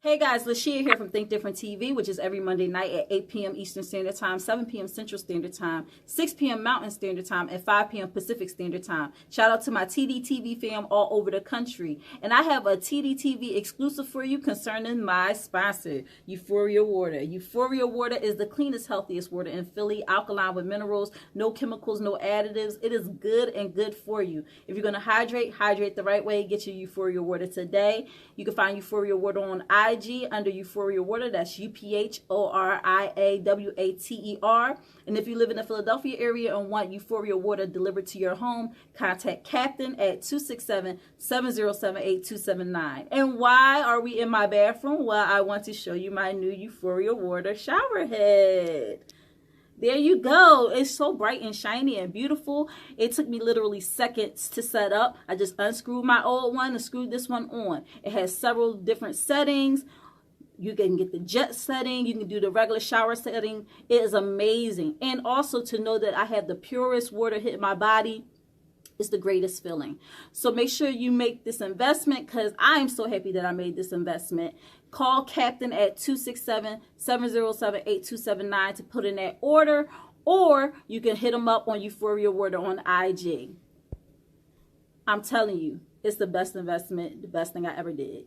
Hey guys, Lashia here from Think Different TV, which is every Monday night at 8 p.m. Eastern Standard Time, 7 p.m. Central Standard Time, 6 p.m. Mountain Standard Time, and 5 p.m. Pacific Standard Time. Shout out to my Tdtv fam all over the country. And I have a Tdtv exclusive for you concerning my sponsor, Euphoria Water. Euphoria Water is the cleanest, healthiest water in Philly, alkaline with minerals, no chemicals, no additives. It is good and good for you. If you're going to hydrate the right way. Get your Euphoria Water today. You can find Euphoria Water on IG under Euphoria Water. That's UPHORIAWATER. And if you live in the Philadelphia area and want Euphoria Water delivered to your home, contact Captain at 267-707-8279. And why are we in my bathroom? Well, I want to show you my new Euphoria Water shower head. There you go. It's so bright and shiny and beautiful. It took me literally seconds to set up. I just unscrewed my old one and screwed this one on. It has several different settings. You can get the jet setting. You can do the regular shower setting. It is amazing. And also to know that I have the purest water hit my body is the greatest feeling. So make sure you make this investment, because I am so happy that I made this investment. Call Captain at 267-707-8279 to put in that order, or you can hit them up on Euphoria Water on IG. I'm telling you, it's the best investment, the best thing I ever did.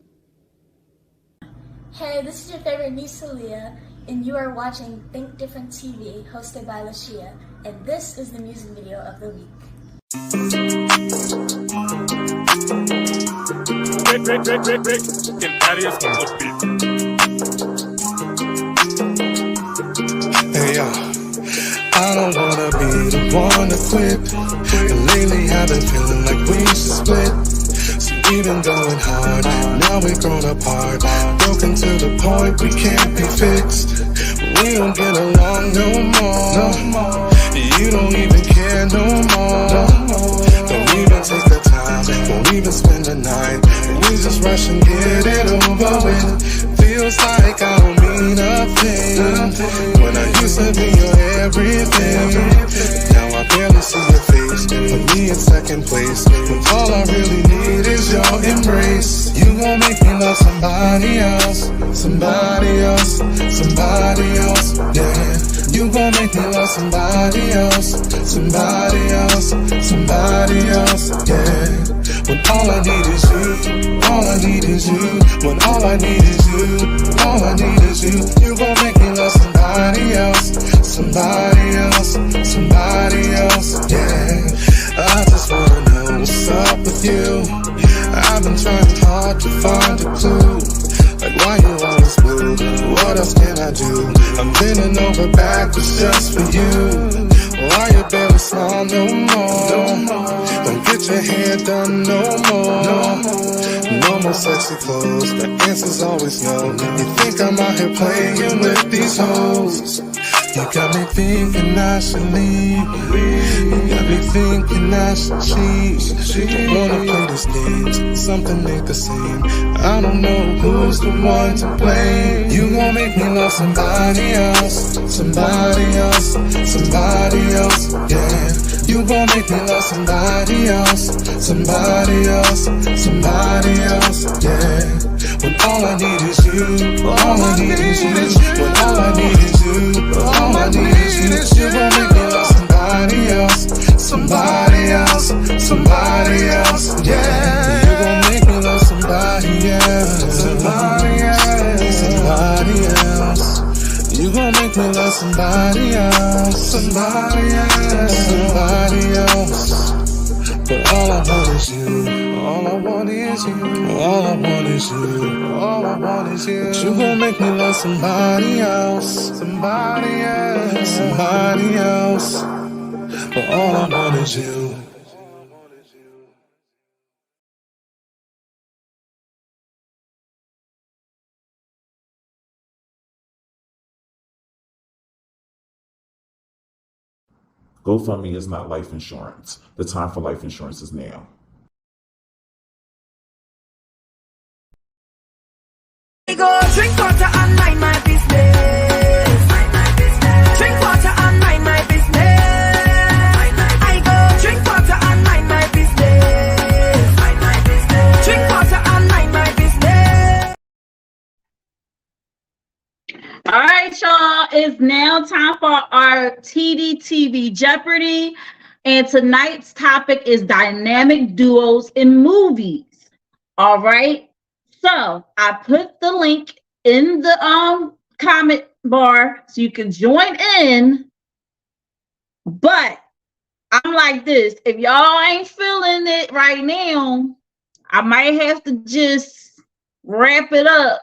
Hey, this is your favorite niece, Aaliyah, and you are watching Think Different TV, hosted by Lashia, and this is the music video of the week. Hey, yo, I don't wanna be the one to quit, and lately I've been feeling like we should split. So we've been going hard, now we're grown apart, broken to the point we can't be fixed. We don't get along no more, you don't even care no more. Don't even take the time, won't even spend the night, we just rush and get it over with. Feels like I don't mean nothing when I used to be your everything. Now I barely see your face, put me in second place, when all I really need is your embrace. You gon' make me love somebody else, somebody else, somebody else, yeah. You gon' make me love somebody else, somebody else, somebody else, yeah. When all I need is you, all I need is you. When all I need is you, all I need is you. You gon' make me love somebody else, somebody else, somebody else, yeah. I just wanna know what's up with you. I've been trying hard to find a clue, like why you always blue, what else can I do? I'm bending over backwards just for you. Why you barely smile no more? Don't get your hair done no more. No more sexy clothes, the answer's always no. You think I'm out here playing with these hoes? You got me thinking I should leave. You got me thinking I should cheat. Don't wanna play these games, something ain't the same. I don't know who's the one to blame. You gon' make me love somebody else, somebody else, somebody else, yeah. You gon' make me love somebody else, somebody else, somebody else, yeah. When all I need is you, all I need is you. When all I need is you, all I need is you. You gon' make me love somebody else, somebody else, somebody else, yeah. You gon' make me love somebody else, somebody else, somebody else. You gon' make me love somebody else, somebody else, somebody else. But all I want is you, all I want is you, all I want is you, all I want is you. But you gon' make me love somebody else, somebody else, somebody else. But all I want is you. GoFundMe is not life insurance. The time for life insurance is now. Go drink water and mind my business. Drink water and mind my business. I go drink water and mind my business. Drink water and mind my business. All right, y'all. It's now time for our Tdtv Jeopardy. And tonight's topic is dynamic duos in movies. All right. So I put the link in the comment bar so you can join in. But I'm like this. If y'all ain't feeling it right now, I might have to just wrap it up.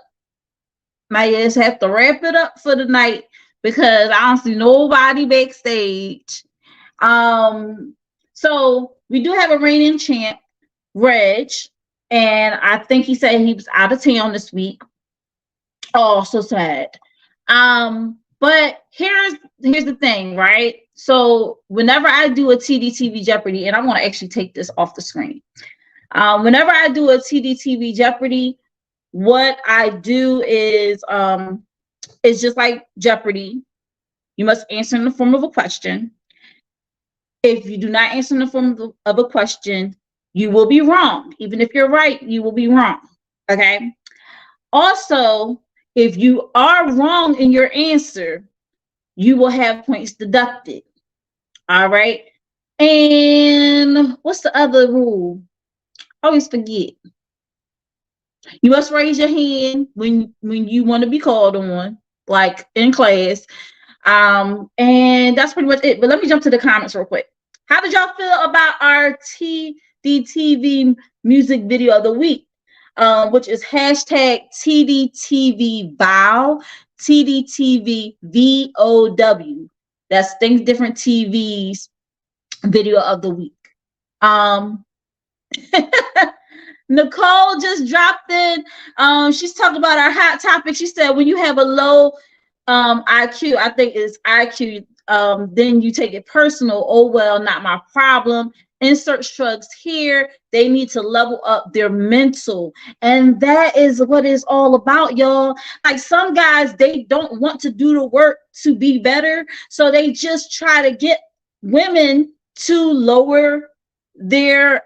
Might just have to wrap it up for the night because I don't see nobody backstage. So we do have a reigning champ, Reg, and I think he said he was out of town this week. Oh, so sad. But here's the thing, right? So whenever I do a Tdtv Jeopardy, and I want to actually take this off the screen. Whenever I do a Tdtv Jeopardy, what I do is it's just like Jeopardy. You must answer in the form of a question. If you do not answer in the form of a question, you will be wrong. Even if you're right, you will be wrong. Okay. Also, if you are wrong in your answer, you will have points deducted. All right. And what's the other rule? I always forget. You must raise your hand when you want to be called on, like in class. And that's pretty much it. But let me jump to the comments real quick. How did y'all feel about our Tdtv music video of the week? Which is hashtag Tdtv VOW, Tdtv VOW. That's Things Different TV's video of the week. Nicole just dropped in. She's talking about our hot topic. She said, when you have a low IQ, I think it's IQ, then you take it personal. Oh, well, not my problem. Insert shrugs here. They need to level up their mental. And that is what it's all about, y'all. Like some guys, they don't want to do the work to be better. So they just try to get women to lower their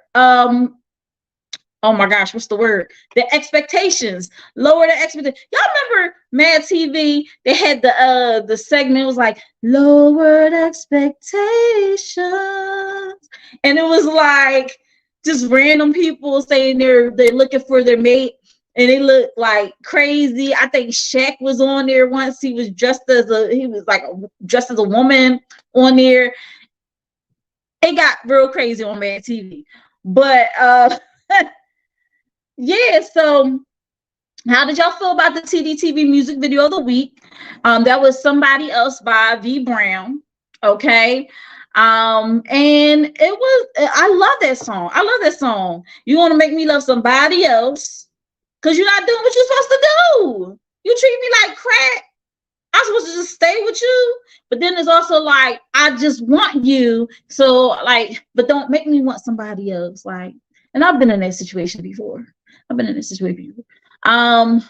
oh my gosh, what's the word? The expectations. Lower the expectations. Y'all remember Mad TV? They had the segment was like lowered expectations. And it was like just random people saying they're looking for their mate and they look like crazy. I think Shaq was on there once. He was dressed as a woman on there. It got real crazy on Mad TV. But yeah, so how did y'all feel about the Tdtv music video of the week? That was Somebody Else by V Brown. Okay. And it was, I love that song. I love that song. You want to make me love somebody else because you're not doing what you're supposed to do. You treat me like crap. I'm supposed to just stay with you. But then it's also like, I just want you. So like, but don't make me want somebody else. Like, and I've been in that situation before. Ooh,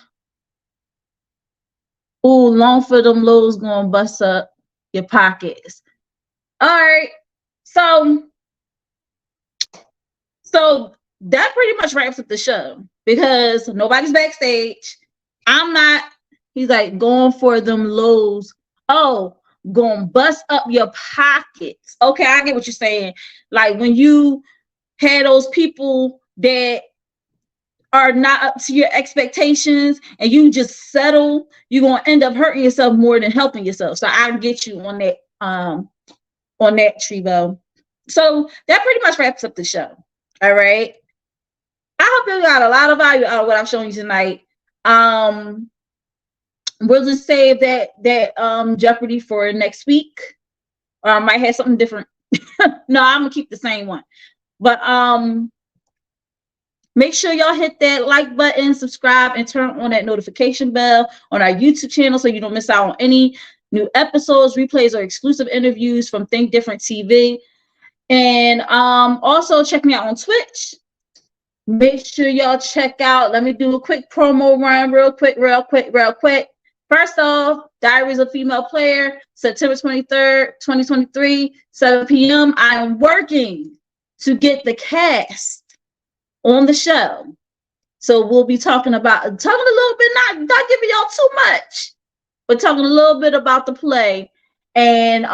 long for them lows gonna bust up your pockets. All right. So that pretty much wraps up the show because nobody's backstage. I'm not, he's like going for them lows. Oh, gonna bust up your pockets. Okay, I get what you're saying. Like when you had those people that are not up to your expectations and you just settle, you're gonna end up hurting yourself more than helping yourself. So I get you on that Trevo. So that pretty much wraps up the show. All right. I hope you got a lot of value out of what I've shown you tonight. We'll just save that Jeopardy for next week. Or I might have something different. No, I'm gonna keep the same one. But make sure y'all hit that like button, subscribe, and turn on that notification bell on our YouTube channel so you don't miss out on any new episodes, replays, or exclusive interviews from Think Different TV. And also check me out on Twitch. Make sure y'all check out. Let me do a quick promo run real quick. First off, Diaries of a Female Player, September 23rd, 2023, 7 p.m. I am working to get the cast on the show. So we'll be talking a little bit, not giving y'all too much, but talking a little bit about the play and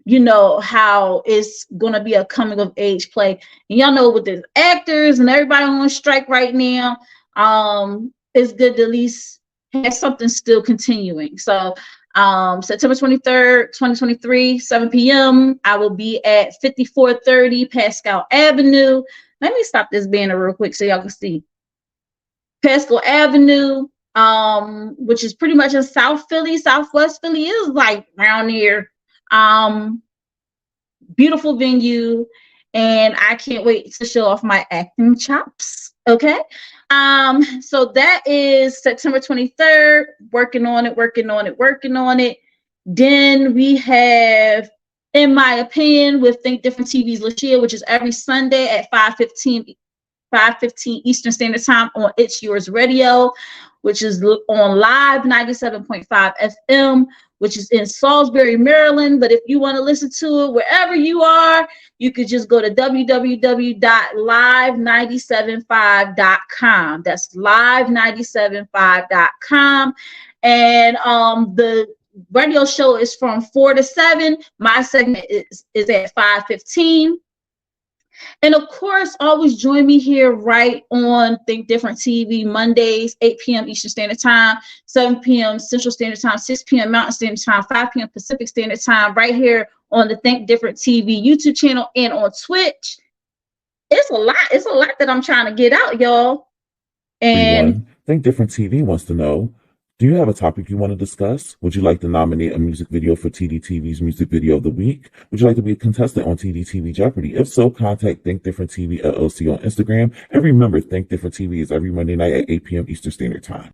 you know how it's gonna be a coming of age play. And y'all know with the actors and everybody on strike right now, it's good to at least have something still continuing. So September 23rd, 2023, 7 p.m. I will be at 5430 Pascal Avenue. Let me stop this banner real quick so y'all can see. Pascal Avenue, which is pretty much in South Philly. Southwest Philly is like around here. Beautiful venue, and I can't wait to show off my acting chops. Okay. So that is September 23rd. Working on it. Then we have In My Opinion with Think Different TV's Lashia, which is every Sunday at 5:15 5:15 Eastern Standard Time on It's Yours Radio, which is on live 97.5 FM, which is in Salisbury, Maryland. But if you want to listen to it wherever you are, you could just go to www.live975.com. That's live975.com. And the radio show is from 4 to 7. My segment is at 5:15. And of course, always join me here right on Think Different TV, Mondays, 8 p.m. Eastern Standard Time, 7 p.m. Central Standard Time, 6 p.m. Mountain Standard Time, 5 p.m. Pacific Standard Time, right here on the Think Different TV YouTube channel and on Twitch. It's a lot that I'm trying to get out, y'all. And Think Different TV wants to know, do you have a topic you want to discuss? Would you like to nominate a music video for Tdtv's Music Video of the Week? Would you like to be a contestant on Tdtv Jeopardy? If so, contact Think Different TV LLC on Instagram. And remember, Think Different TV is every Monday night at 8 p.m. Eastern Standard Time.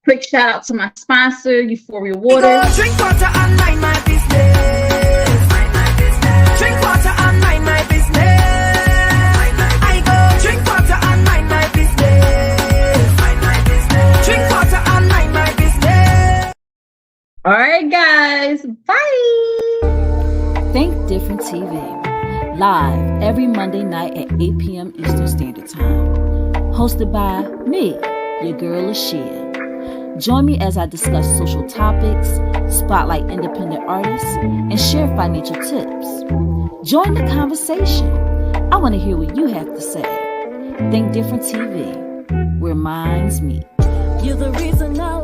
Quick shout out to my sponsor, Euphoria Water. Drink water and mind my business. Drink water and mind my business. I go drink water and mind my business. Drink water and mind my business. All right, guys. Bye. Think Different TV. Live every Monday night at 8 p.m. Eastern Standard Time. Hosted by me, your girl Lashia. Join me as I discuss social topics, spotlight independent artists, and share financial tips. Join the conversation. I want to hear what you have to say. Think Different TV, where minds meet. You're the reason I